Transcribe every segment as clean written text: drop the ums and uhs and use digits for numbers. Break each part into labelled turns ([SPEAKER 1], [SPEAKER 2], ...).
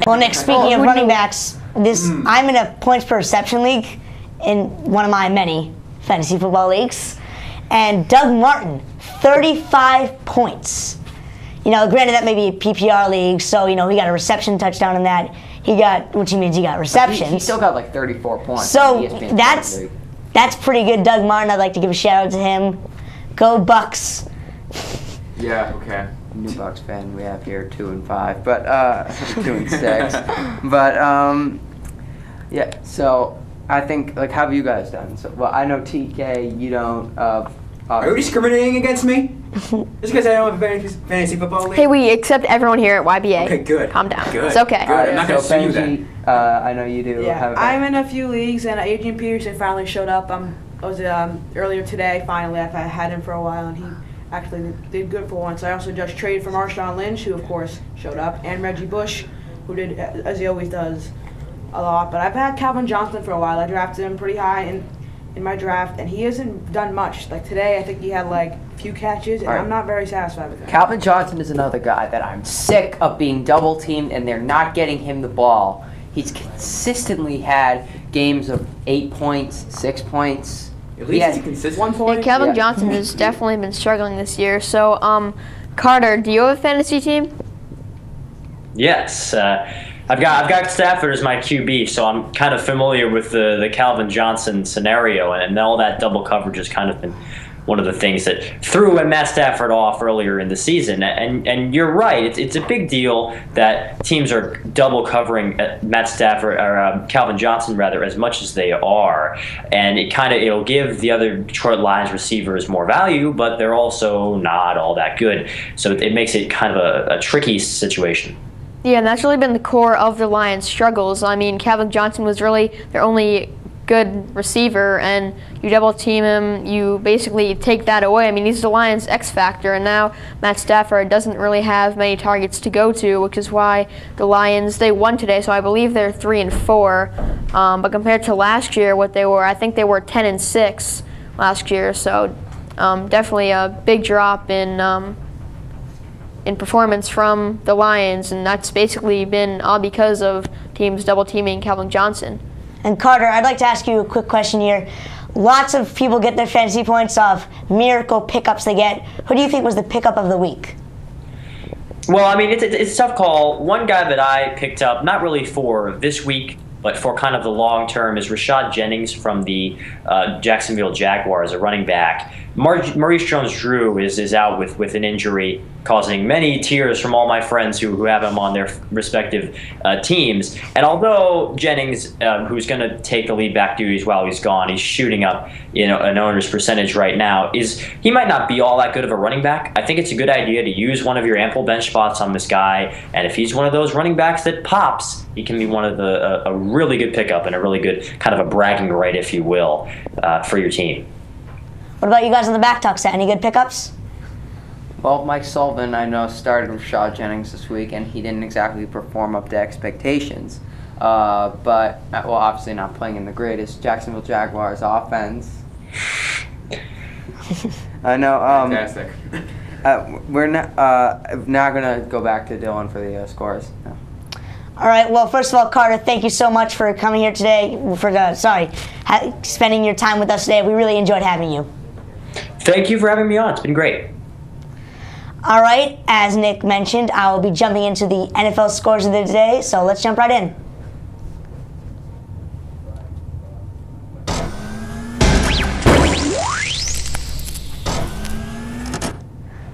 [SPEAKER 1] Well, Nick, speaking of running backs, I'm in a points per reception league in one of my many fantasy football leagues, and Doug Martin, 35 points. You know, granted that may be a PPR league, so he got a reception touchdown in that. Which means he got receptions.
[SPEAKER 2] He still got like 34 points.
[SPEAKER 1] So that's pretty good, Doug Martin. I'd like to give a shout out to him. Go Bucks.
[SPEAKER 3] Yeah. Okay.
[SPEAKER 2] New Bucks fan we have here, 2-5, but 2-6. But yeah. So I think how have you guys done? So well, I know TK, you don't.
[SPEAKER 3] Are you discriminating against me? Just because I don't have a fantasy football league?
[SPEAKER 4] Hey, we accept everyone here at YBA.
[SPEAKER 3] Okay, good.
[SPEAKER 4] Calm down.
[SPEAKER 3] Good.
[SPEAKER 4] It's okay.
[SPEAKER 3] Good. I'm not going to sue you then.
[SPEAKER 2] I know you do.
[SPEAKER 5] Yeah, I'm in a few leagues, and Adrian Peterson finally showed up. I was earlier today, finally. I've had him for a while, and he actually did good for once. I also just traded for Marshawn Lynch, who, of course, showed up, and Reggie Bush, who did, as he always does, a lot. But I've had Calvin Johnson for a while. I drafted him pretty high in my draft, and he hasn't done much. Like today, I think he had a few catches, and I'm not very satisfied with him.
[SPEAKER 2] Calvin Johnson is another guy that I'm sick of being double teamed, and they're not getting him the ball. He's consistently had games of 8 points, 6 points.
[SPEAKER 3] At least he's consistent.
[SPEAKER 2] 1 point.
[SPEAKER 4] Yeah, Calvin Johnson has definitely been struggling this year. So, Carter, do you have a fantasy team?
[SPEAKER 6] Yes. I've got Stafford as my QB, so I'm kind of familiar with the Calvin Johnson scenario, and all that double coverage has kind of been one of the things that threw Matt Stafford off earlier in the season. And you're right, it's a big deal that teams are double covering Matt Stafford or Calvin Johnson rather as much as they are, and it'll give the other Detroit Lions receivers more value, but they're also not all that good. So it makes it kind of a tricky situation.
[SPEAKER 4] Yeah, and that's really been the core of the Lions' struggles. I mean, Calvin Johnson was really their only good receiver, and you double team him, you basically take that away. I mean, he's the Lions' X factor, and now Matt Stafford doesn't really have many targets to go to, which is why the Lions, they won today, so I believe they're 3-4. But compared to last year, what they were, I think they were 10-6 last year. So definitely a big drop in performance from the Lions, and that's basically been all because of teams double teaming Calvin Johnson.
[SPEAKER 1] And Carter, I'd like to ask you a quick question here. Lots of people get their fantasy points off miracle pickups they get. Who do you think was the pickup of the week?
[SPEAKER 6] Well, I mean, it's a tough call. One guy that I picked up, not really for this week, but for kind of the long term, is Rashad Jennings from the Jacksonville Jaguars, a running back. Maurice Jones-Drew is out with an injury, causing many tears from all my friends who have him on their respective teams. And although Jennings, who's going to take the lead back duties while he's gone, he's shooting up an owner's percentage right now, he might not be all that good of a running back. I think it's a good idea to use one of your ample bench spots on this guy, and if he's one of those running backs that pops, he can be one of a really good pickup and a really good kind of a bragging right, if you will, for your team.
[SPEAKER 1] What about you guys on the back talk set? Any good pickups?
[SPEAKER 2] Well, Mike Sullivan, I know, started Rashad Jennings this week, and he didn't exactly perform up to expectations. But, obviously not playing in the greatest Jacksonville Jaguars offense. I know.
[SPEAKER 3] Fantastic.
[SPEAKER 2] We're now going to go back to Dylan for the scores. No.
[SPEAKER 1] All right. Well, first of all, Carter, thank you so much for coming here today. Spending your time with us today. We really enjoyed having you.
[SPEAKER 6] Thank you for having me on. It's been great.
[SPEAKER 1] All right. As Nick mentioned, I will be jumping into the NFL scores of the day. So let's jump right in.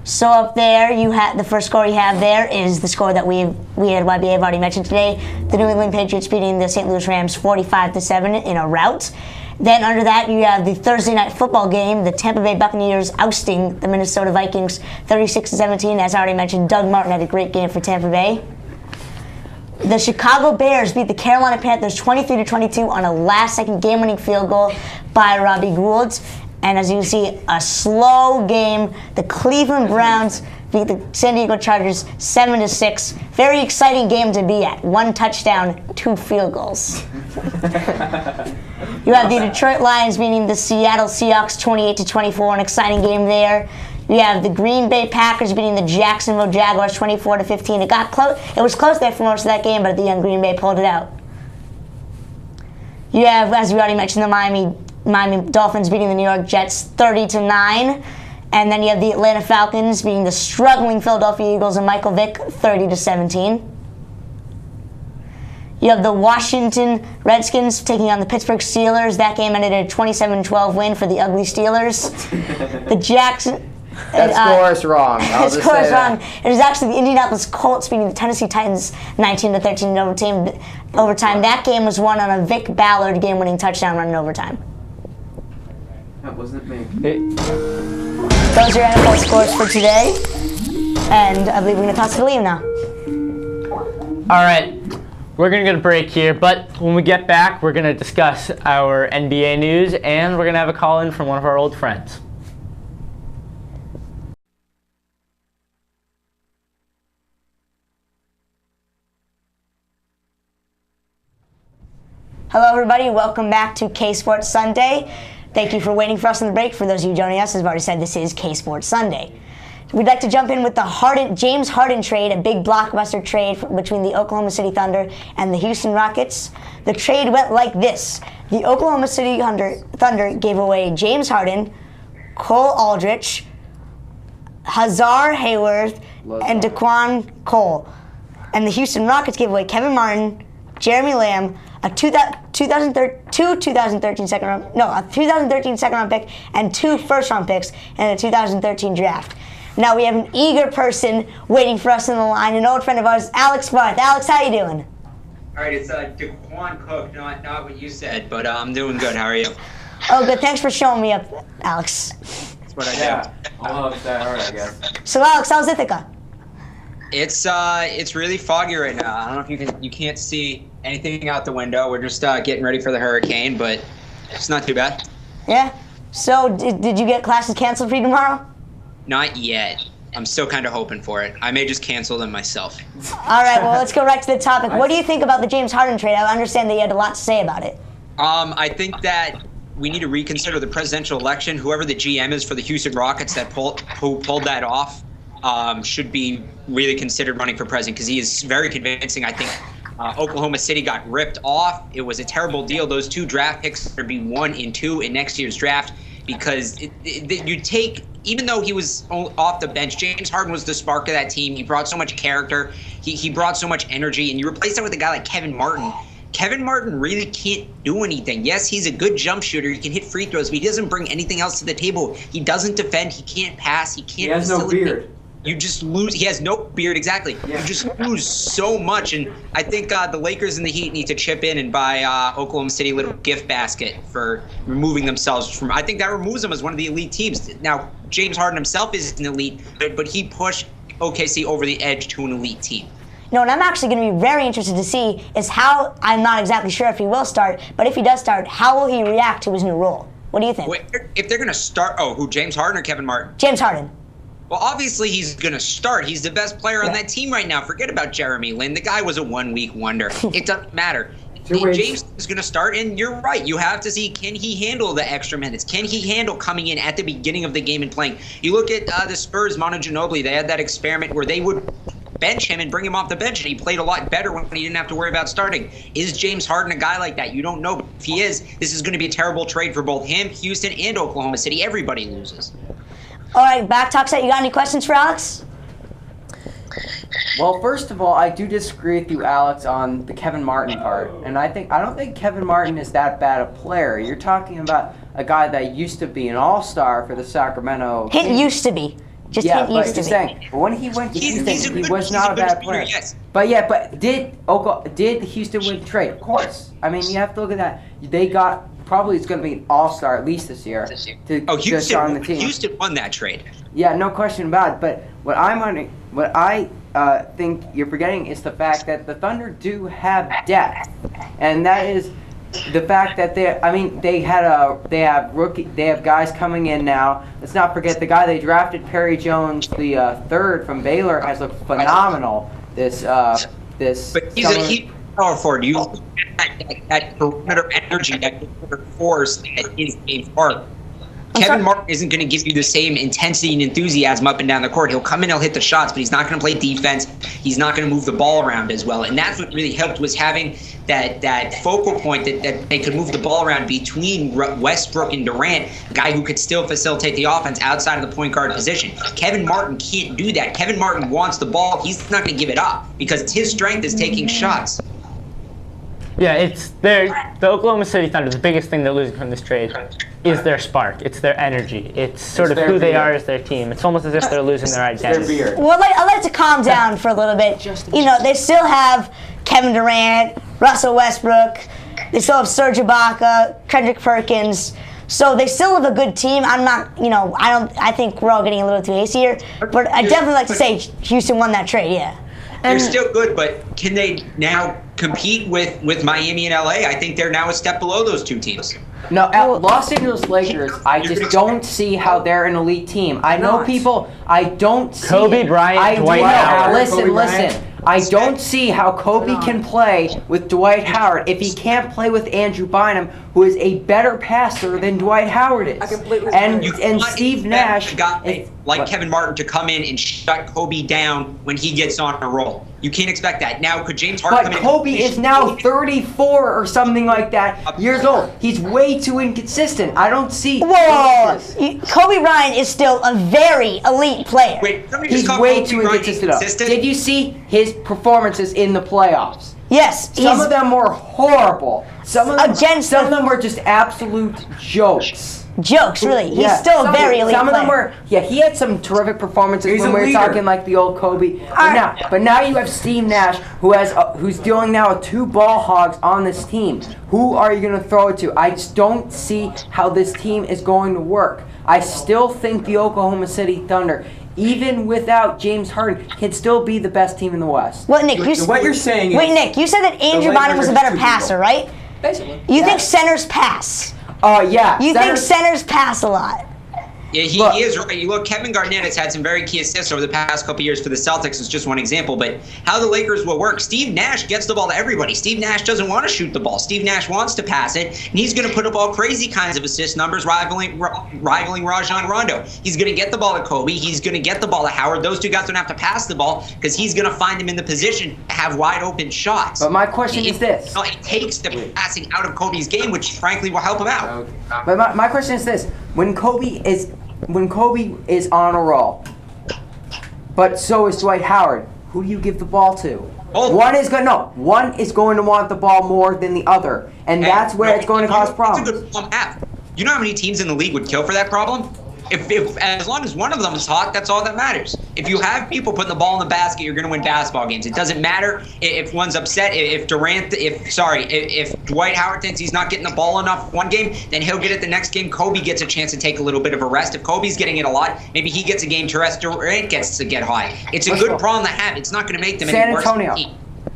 [SPEAKER 1] So up there, the first score you have there is the score that we at YBA have already mentioned today. The New England Patriots beating the St. Louis Rams 45-7 in a rout. Then under that, you have the Thursday night football game, the Tampa Bay Buccaneers ousting the Minnesota Vikings 36-17. As I already mentioned, Doug Martin had a great game for Tampa Bay. The Chicago Bears beat the Carolina Panthers 23-22 on a last-second game-winning field goal by Robbie Gould. And as you can see, a slow game. The Cleveland Browns beat the San Diego Chargers 7-6. Very exciting game to be at. 1 touchdown, 2 field goals. You have the Detroit Lions beating the Seattle Seahawks 28-24. An exciting game there. You have the Green Bay Packers beating the Jacksonville Jaguars 24-15. It got close. It was close there for most of that game, but at the end, Green Bay pulled it out. You have, as we already mentioned, the Miami Dolphins beating the New York Jets 30-9. And then you have the Atlanta Falcons beating the struggling Philadelphia Eagles and Michael Vick 30-17. You have the Washington Redskins taking on the Pittsburgh Steelers. That game ended in a 27-12 win for the ugly Steelers. The Jackson...
[SPEAKER 2] That score is wrong. I'll just say that.
[SPEAKER 1] It is actually the Indianapolis Colts beating the Tennessee Titans 19-13 in overtime. That game was won on a Vic Ballard game-winning touchdown run in overtime.
[SPEAKER 3] That wasn't me.
[SPEAKER 1] Those are your NFL scores for today. And I believe we're going to toss it to Liam now.
[SPEAKER 7] All right. We're going to get a break here, but when we get back, we're going to discuss our NBA news, and we're going to have a call-in from one of our old friends.
[SPEAKER 1] Hello, everybody. Welcome back to KSports Sunday. Thank you for waiting for us on the break. For those of you joining us, as I've already said, this is KSports Sunday. We'd like to jump in with the James Harden trade, a big blockbuster trade between the Oklahoma City Thunder and the Houston Rockets. The trade went like this. The Oklahoma City Thunder gave away James Harden, Cole Aldrich, Hazar Hayworth, and DeQuan Cole. And the Houston Rockets gave away Kevin Martin, Jeremy Lamb, a 2013 second round pick, and 2 first-round picks in a 2013 draft. Now we have an eager person waiting for us in the line, an old friend of ours, Alex Barth. Alex, how you doing?
[SPEAKER 8] All right, it's DeQuan Cook, not what you said, but I'm doing good. How are you?
[SPEAKER 1] Oh, good. Thanks for showing me up, Alex.
[SPEAKER 8] That's what I do.
[SPEAKER 3] Yeah, I don't know if it's that hard, I guess.
[SPEAKER 1] So, Alex, how's Ithaca?
[SPEAKER 8] It's really foggy right now. I don't know if you can't see anything out the window. We're just getting ready for the hurricane, but it's not too bad.
[SPEAKER 1] Yeah. So, did you get classes canceled for you tomorrow?
[SPEAKER 8] Not yet. I'm still kind of hoping for it. I may just cancel them myself.
[SPEAKER 1] All right. Well, let's go right to the topic. What do you think about the James Harden trade? I understand that you had a lot to say about it.
[SPEAKER 8] I think that we need to reconsider the presidential election. Whoever the GM is for the Houston Rockets who pulled that off should be really considered running for president because he is very convincing. I think Oklahoma City got ripped off. It was a terrible deal. Those 2 draft picks would be 1 and 2 in next year's draft because you take, even though he was off the bench, James Harden was the spark of that team. He brought so much character. He brought so much energy, and you replace that with a guy like Kevin Martin. Kevin Martin really can't do anything. Yes, he's a good jump shooter. He can hit free throws, but he doesn't bring anything else to the table. He doesn't defend. He can't pass. He can't facilitate.
[SPEAKER 3] He has no beard.
[SPEAKER 8] You just lose. He has no beard, exactly.
[SPEAKER 3] Yeah.
[SPEAKER 8] You just lose so much, and I think the Lakers and the Heat need to chip in and buy Oklahoma City a little gift basket for removing themselves from. I think that removes them as one of the elite teams. Now, James Harden himself is an elite, but he pushed OKC over the edge to an elite team.
[SPEAKER 1] No, and I'm actually going to be very interested to see is how, I'm not exactly sure if he will start, but if he does start, how will he react to his new role? What do you think?
[SPEAKER 8] Wait, if they're going to start, who, James Harden or Kevin Martin?
[SPEAKER 1] James Harden.
[SPEAKER 8] Well, obviously he's going to start. He's the best player on that team right now. Forget about Jeremy Lin. The guy was a 1-week wonder. It doesn't matter. James is going to start, and you're right. You have to see, can he handle the extra minutes? Can he handle coming in at the beginning of the game and playing? You look at the Spurs, Manu Ginobili. They had that experiment where they would bench him and bring him off the bench, and he played a lot better when he didn't have to worry about starting. Is James Harden a guy like that? You don't know. But if he is, this is going to be a terrible trade for both him, Houston, and Oklahoma City. Everybody loses.
[SPEAKER 1] All right, back talk set. You got any questions for Alex?
[SPEAKER 2] Well, first of all, I do disagree with you, Alex, on the Kevin Martin part. And I don't think Kevin Martin is that bad a player. You're talking about a guy that used to be an all-star for the Sacramento Kings.
[SPEAKER 1] Hint used to be. Just hint used to be.
[SPEAKER 2] Saying, but when he went to Houston, he was not a bad player.
[SPEAKER 8] Yes.
[SPEAKER 2] But yeah, but did Houston win the trade? Of course. I mean, you have to look at that. They got, probably it's going to be an all-star at least this year.
[SPEAKER 8] Houston,
[SPEAKER 2] on the team.
[SPEAKER 8] Houston won that trade.
[SPEAKER 2] Yeah, no question about it. But what I think you're forgetting is the fact that the Thunder do have depth, and that is the fact that they have guys coming in now. Let's not forget the guy they drafted, Perry Jones, the third from Baylor, has looked phenomenal.
[SPEAKER 8] But he's power forward. You look at that perimeter energy, that perimeter force that is James Harden. Kevin Martin isn't going to give you the same intensity and enthusiasm up and down the court. He'll come in, he'll hit the shots, but he's not going to play defense. He's not going to move the ball around as well. And that's what really helped, was having that focal point that they could move the ball around between Westbrook and Durant, a guy who could still facilitate the offense outside of the point guard position. Kevin Martin can't do that. Kevin Martin wants the ball. He's not going to give it up because his strength is taking shots.
[SPEAKER 7] Yeah, it's the Oklahoma City Thunder. The biggest thing they're losing from this trade is their spark. It's their energy. It's sort of who they are as their team. It's almost as if they're losing their identity.
[SPEAKER 1] Well, I'd like to calm down for a little bit. They still have Kevin Durant, Russell Westbrook. They still have Serge Ibaka, Kendrick Perkins. So they still have a good team. I'm not, I think we're all getting a little too hasty here. But I definitely like to say Houston won that trade, yeah.
[SPEAKER 8] They're still good, but can they now compete with Miami and LA? I think they're now a step below those two teams.
[SPEAKER 9] No, Los Angeles Lakers, I just don't see how they're an elite team. I know people, I don't see...
[SPEAKER 7] Kobe Bryant, Dwight Howard.
[SPEAKER 9] Listen. I don't see how Kobe can play with Dwight Howard if he can't play with Andrew Bynum, who is a better passer than Dwight Howard is.
[SPEAKER 5] I completely
[SPEAKER 9] agree.
[SPEAKER 5] agree.
[SPEAKER 9] And Steve Nash...
[SPEAKER 8] Kevin Martin to come in and shut Kobe down when he gets on a roll. You can't expect that. Now, could James Harden come in?
[SPEAKER 9] But Kobe is now 34 or something like that years old. He's way too inconsistent. I don't see...
[SPEAKER 1] Whoa! Kobe Bryant is still a very elite player.
[SPEAKER 8] Wait,
[SPEAKER 9] he's way too inconsistent. Did you see his performances in the playoffs?
[SPEAKER 1] Yes.
[SPEAKER 9] Some of them were horrible. Some of them were just absolute jokes.
[SPEAKER 1] Jokes, really. He's still a very elite player.
[SPEAKER 9] Some of them were, he had some terrific performances when we were talking like the old Kobe. But now you have Steve Nash, who's dealing now with 2 ball hogs on this team. Who are you going to throw it to? I just don't see how this team is going to work. I still think the Oklahoma City Thunder, even without James Harden, can still be the best team in the West.
[SPEAKER 1] Well, Nick,
[SPEAKER 3] what you're saying is...
[SPEAKER 1] Wait, Nick, you said that Andrew Bynum was a better passer, right?
[SPEAKER 3] Basically.
[SPEAKER 1] You think centers pass?
[SPEAKER 9] Yeah.
[SPEAKER 1] You think centers pass a lot?
[SPEAKER 8] Yeah, he is right. You look, Kevin Garnett has had some very key assists over the past couple years for the Celtics. It's just one example. But how the Lakers will work, Steve Nash gets the ball to everybody. Steve Nash doesn't want to shoot the ball. Steve Nash wants to pass it, and he's going to put up all crazy kinds of assist numbers, rivaling Rajon Rondo. He's going to get the ball to Kobe. He's going to get the ball to Howard. Those two guys don't have to pass the ball because he's going to find them in the position to have wide open shots.
[SPEAKER 9] But my question is this.
[SPEAKER 8] It takes the passing out of Kobe's game, which frankly will help him out.
[SPEAKER 9] But my question is this. When Kobe is on a roll, but so is Dwight Howard, who do you give the ball to? One is going to want the ball more than the other, and that's where it's going to cause problems.
[SPEAKER 8] It's a good problem. You know how many teams in the league would kill for that problem? If as long as one of them is hot, that's all that matters. If you have people putting the ball in the basket, you're going to win basketball games. It doesn't matter if one's upset. If Dwight Howard thinks he's not getting the ball enough one game, then he'll get it the next game. Kobe gets a chance to take a little bit of a rest. If Kobe's getting it a lot, maybe he gets a game to rest. Durant gets to get high. It's a good problem to have. It's not going to make them any worse.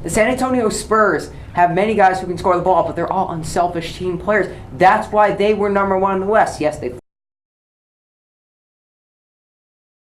[SPEAKER 9] The San Antonio Spurs have many guys who can score the ball, but they're all unselfish team players. That's why they were #1 in the West. Yes, they